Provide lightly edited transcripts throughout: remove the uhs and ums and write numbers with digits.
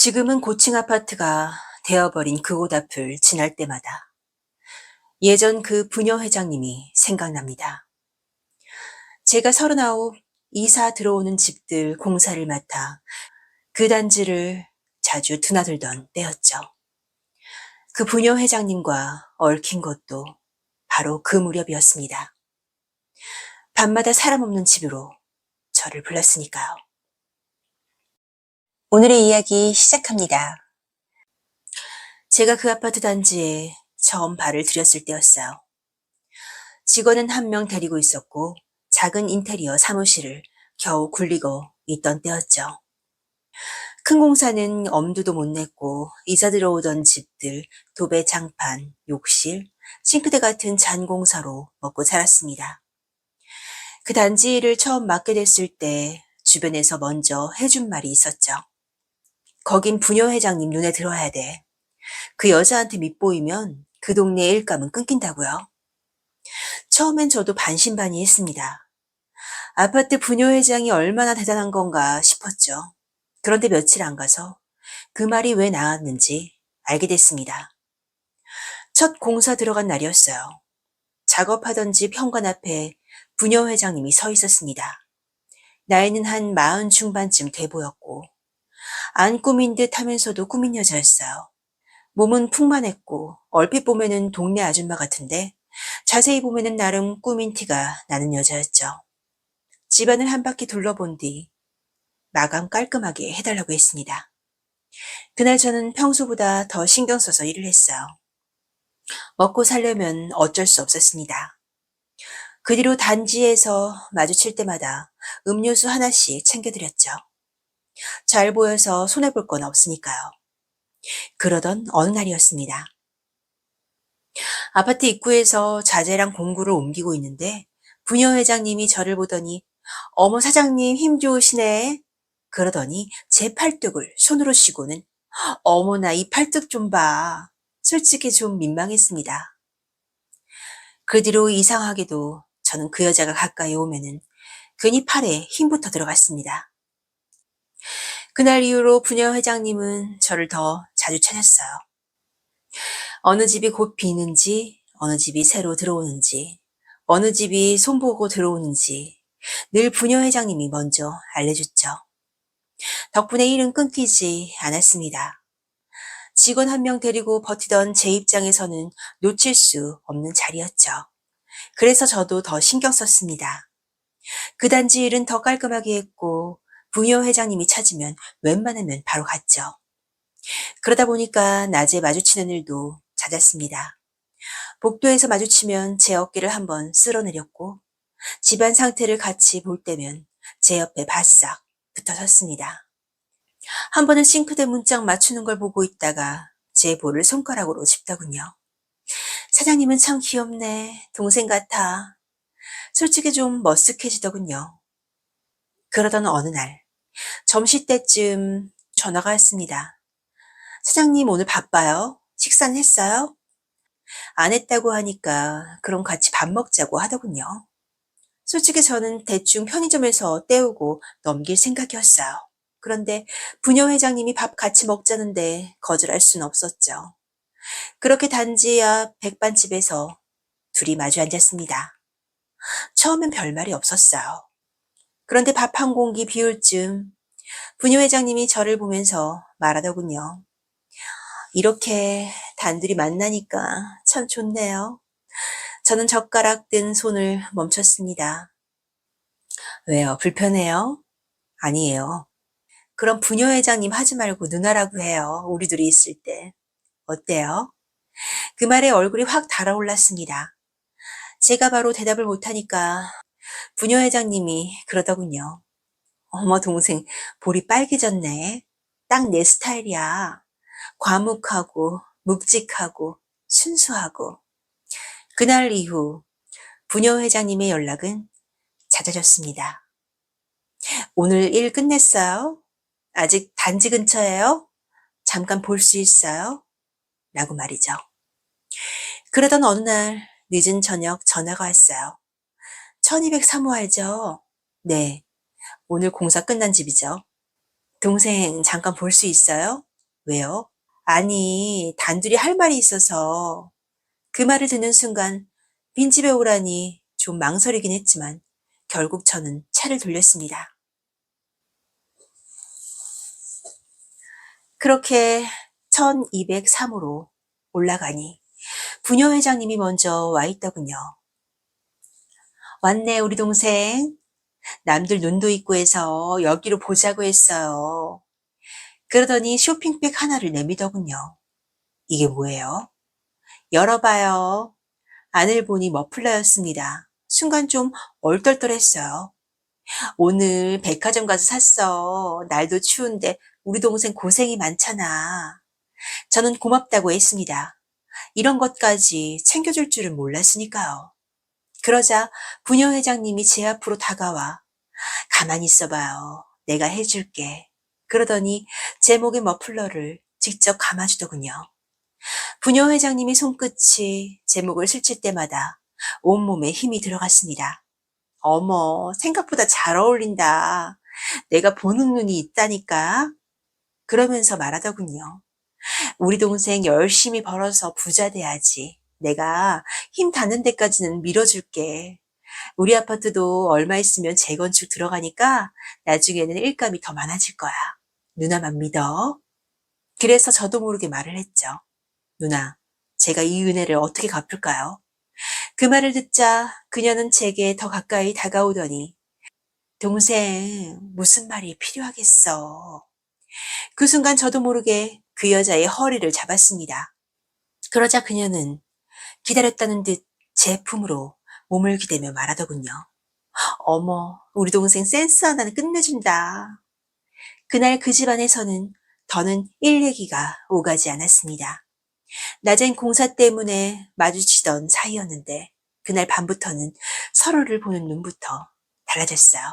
지금은 고층 아파트가 되어버린 그곳 앞을 지날 때마다 예전 그 부녀 회장님이 생각납니다. 제가 39 이사 들어오는 집들 공사를 맡아 그 단지를 자주 드나들던 때였죠. 그 부녀 회장님과 얽힌 것도 바로 그 무렵이었습니다. 밤마다 사람 없는 집으로 저를 불렀으니까요. 오늘의 이야기 시작합니다. 제가 그 아파트 단지에 처음 발을 들였을 때였어요. 직원은 한 명 데리고 있었고 작은 인테리어 사무실을 겨우 굴리고 있던 때였죠. 큰 공사는 엄두도 못 냈고 이사 들어오던 집들, 도배 장판, 욕실, 싱크대 같은 잔공사로 먹고 살았습니다. 그 단지 일을 처음 맡게 됐을 때 주변에서 먼저 해준 말이 있었죠. 거긴 부녀 회장님 눈에 들어야 돼. 그 여자한테 밑보이면 그 동네 일감은 끊긴다고요. 처음엔 저도 반신반의했습니다. 아파트 부녀 회장이 얼마나 대단한 건가 싶었죠. 그런데 며칠 안 가서 그 말이 왜 나왔는지 알게 됐습니다. 첫 공사 들어간 날이었어요. 작업하던 집 현관 앞에 부녀 회장님이 서 있었습니다. 나이는 한 40 중반쯤 돼 보였고 안 꾸민 듯 하면서도 꾸민 여자였어요. 몸은 풍만했고 얼핏 보면은 동네 아줌마 같은데 자세히 보면은 나름 꾸민 티가 나는 여자였죠. 집안을 한 바퀴 둘러본 뒤 마감 깔끔하게 해달라고 했습니다. 그날 저는 평소보다 더 신경 써서 일을 했어요. 먹고 살려면 어쩔 수 없었습니다. 그 뒤로 단지에서 마주칠 때마다 음료수 하나씩 챙겨드렸죠. 잘 보여서 손해볼 건 없으니까요. 그러던 어느 날이었습니다. 아파트 입구에서 자재랑 공구를 옮기고 있는데 부녀 회장님이 저를 보더니 어머 사장님 힘 좋으시네. 그러더니 제 팔뚝을 손으로 쥐고는 어머나 이 팔뚝 좀 봐. 솔직히 좀 민망했습니다. 그 뒤로 이상하게도 저는 그 여자가 가까이 오면은 괜히 팔에 힘부터 들어갔습니다. 그날 이후로 부녀 회장님은 저를 더 자주 찾았어요. 어느 집이 곧 비는지, 어느 집이 새로 들어오는지, 어느 집이 손보고 들어오는지 늘 부녀 회장님이 먼저 알려줬죠. 덕분에 일은 끊기지 않았습니다. 직원 한 명 데리고 버티던 제 입장에서는 놓칠 수 없는 자리였죠. 그래서 저도 더 신경 썼습니다. 그 단지 일은 더 깔끔하게 했고 부녀 회장님이 찾으면 웬만하면 바로 갔죠. 그러다 보니까 낮에 마주치는 일도 잦았습니다. 복도에서 마주치면 제 어깨를 한번 쓸어내렸고 집안 상태를 같이 볼 때면 제 옆에 바싹 붙어 섰습니다. 한 번은 싱크대 문짝 맞추는 걸 보고 있다가 제 볼을 손가락으로 짚더군요. 사장님은 참 귀엽네. 동생 같아. 솔직히 좀 머쓱해지더군요. 그러던 어느 날 점심때쯤 전화가 왔습니다. 사장님 오늘 바빠요? 식사는 했어요? 안 했다고 하니까 그럼 같이 밥 먹자고 하더군요. 솔직히 저는 대충 편의점에서 때우고 넘길 생각이었어요. 그런데 부녀 회장님이 밥 같이 먹자는데 거절할 수는 없었죠. 그렇게 단지 앞 백반집에서 둘이 마주 앉았습니다. 처음엔 별말이 없었어요. 그런데 밥 한 공기 비울 쯤 부녀 회장님이 저를 보면서 말하더군요. 이렇게 단둘이 만나니까 참 좋네요. 저는 젓가락 든 손을 멈췄습니다. 왜요? 불편해요? 아니에요. 그럼 부녀 회장님 하지 말고 누나라고 해요. 우리 둘이 있을 때. 어때요? 그 말에 얼굴이 확 달아올랐습니다. 제가 바로 대답을 못하니까 부녀 회장님이 그러더군요. 어머 동생 볼이 빨개졌네. 딱 내 스타일이야. 과묵하고 묵직하고 순수하고. 그날 이후 부녀 회장님의 연락은 잦아졌습니다. 오늘 일 끝냈어요? 아직 단지 근처예요? 잠깐 볼 수 있어요? 라고 말이죠. 그러던 어느 날 늦은 저녁 전화가 왔어요. 1203호 알죠? 네, 오늘 공사 끝난 집이죠. 동생 잠깐 볼 수 있어요? 왜요? 아니, 단둘이 할 말이 있어서. 그 말을 듣는 순간 빈집에 오라니 좀 망설이긴 했지만 결국 저는 차를 돌렸습니다. 그렇게 1203호로 올라가니 부녀 회장님이 먼저 와 있더군요. 왔네, 우리 동생. 남들 눈도 있고 해서 여기로 보자고 했어요. 그러더니 쇼핑백 하나를 내미더군요. 이게 뭐예요? 열어봐요. 안을 보니 머플러였습니다. 순간 좀 얼떨떨했어요. 오늘 백화점 가서 샀어. 날도 추운데 우리 동생 고생이 많잖아. 저는 고맙다고 했습니다. 이런 것까지 챙겨줄 줄은 몰랐으니까요. 그러자 부녀 회장님이 제 앞으로 다가와 가만히 있어봐요. 내가 해줄게. 그러더니 제 목에 머플러를 직접 감아주더군요. 부녀 회장님이 손끝이 제 목을 스칠 때마다 온몸에 힘이 들어갔습니다. 어머, 생각보다 잘 어울린다. 내가 보는 눈이 있다니까. 그러면서 말하더군요. 우리 동생 열심히 벌어서 부자 돼야지. 내가 힘 닿는 데까지는 밀어줄게. 우리 아파트도 얼마 있으면 재건축 들어가니까 나중에는 일감이 더 많아질 거야. 누나만 믿어. 그래서 저도 모르게 말을 했죠. 누나, 제가 이 은혜를 어떻게 갚을까요? 그 말을 듣자 그녀는 제게 더 가까이 다가오더니 동생, 무슨 말이 필요하겠어. 그 순간 저도 모르게 그 여자의 허리를 잡았습니다. 그러자 그녀는 기다렸다는 듯 제 품으로 몸을 기대며 말하더군요. 어머, 우리 동생 센스 하나는 끝내준다. 그날 그 집안에서는 더는 일 얘기가 오가지 않았습니다. 낮엔 공사 때문에 마주치던 사이였는데 그날 밤부터는 서로를 보는 눈부터 달라졌어요.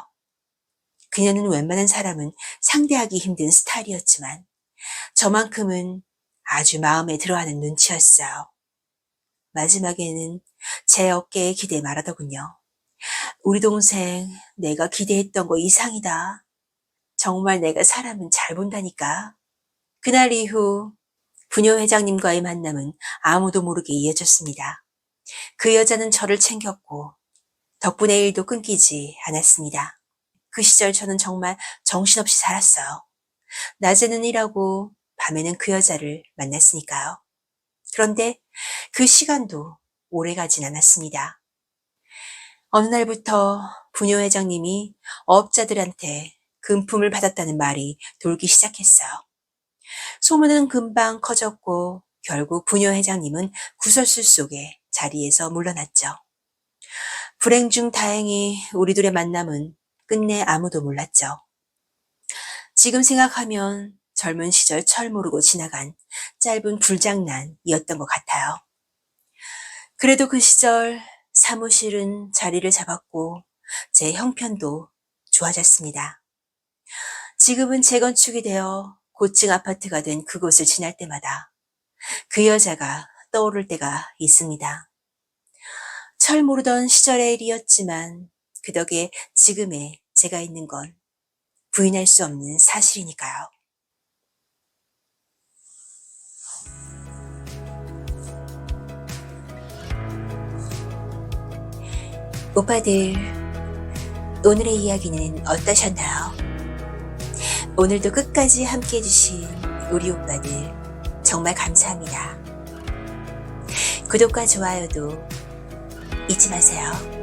그녀는 웬만한 사람은 상대하기 힘든 스타일이었지만 저만큼은 아주 마음에 들어하는 눈치였어요. 마지막에는 제 어깨에 기대 말하더군요. 우리 동생, 내가 기대했던 거 이상이다. 정말 내가 사람은 잘 본다니까. 그날 이후 부녀 회장님과의 만남은 아무도 모르게 이어졌습니다. 그 여자는 저를 챙겼고 덕분에 일도 끊기지 않았습니다. 그 시절 저는 정말 정신없이 살았어요. 낮에는 일하고 밤에는 그 여자를 만났으니까요. 그런데 그 시간도 오래 가진 않았습니다. 어느 날부터 부녀 회장님이 업자들한테 금품을 받았다는 말이 돌기 시작했어요. 소문은 금방 커졌고 결국 부녀 회장님은 구설수 속에 자리에서 물러났죠. 불행 중 다행히 우리 둘의 만남은 끝내 아무도 몰랐죠. 지금 생각하면 젊은 시절 철 모르고 지나간 짧은 불장난이었던 것 같아요. 그래도 그 시절 사무실은 자리를 잡았고 제 형편도 좋아졌습니다. 지금은 재건축이 되어 고층 아파트가 된 그곳을 지날 때마다 그 여자가 떠오를 때가 있습니다. 철 모르던 시절의 일이었지만 그 덕에 지금의 제가 있는 건 부인할 수 없는 사실이니까요. 오빠들, 오늘의 이야기는 어떠셨나요? 오늘도 끝까지 함께 해주신 우리 오빠들 정말 감사합니다. 구독과 좋아요도 잊지 마세요.